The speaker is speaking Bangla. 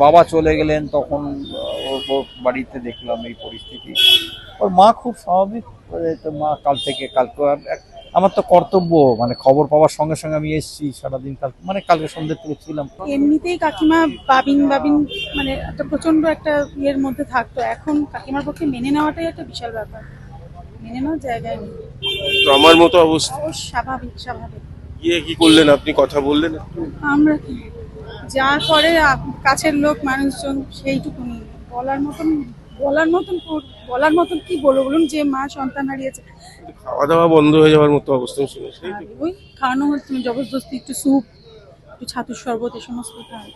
বাবা চলে গেলেন তখন ওর বাড়িতে দেখলাম এই পরিস্থিতি। ওর মা খুব স্বাভাবিক, তো মা কালকে আমার তো কর্তব্য, মানে খবর পাওয়ার সঙ্গে সঙ্গে আমি এসেছি, সারাদিন কালকে সন্ধ্যে থেকে ছিলাম। এমনিতেই কাকিমা বাবিন বাবিন মানে একটা প্রচন্ড একটা ইয়ের মধ্যে থাকতো, এখন কাকিমার পক্ষে মেনে নেওয়াটাই একটা বিশাল ব্যাপার, মেনে নেওয়ার জায়গায় নেই। তো আমার মতো অবস্থা। ও স্বাভাবিক স্বাভাবিক। গিয়ে কি করলেন আপনি, কথা বললেন? আমরা কি যা করে কাছের লোক মানুষজন সেইটুকুনি বলার মতন কি বলবো বলুন, যে মা সন্তান হারিয়েছে। খাওয়া দাওয়া বন্ধ হয়ে যাওয়ার মতো অবস্থা শুনেছি। আর ওই খাওয়ানো হচ্ছে জবরদস্তি, একটু স্যুপ, একটু ছাতুর শরবত, এই সমস্ত খায়।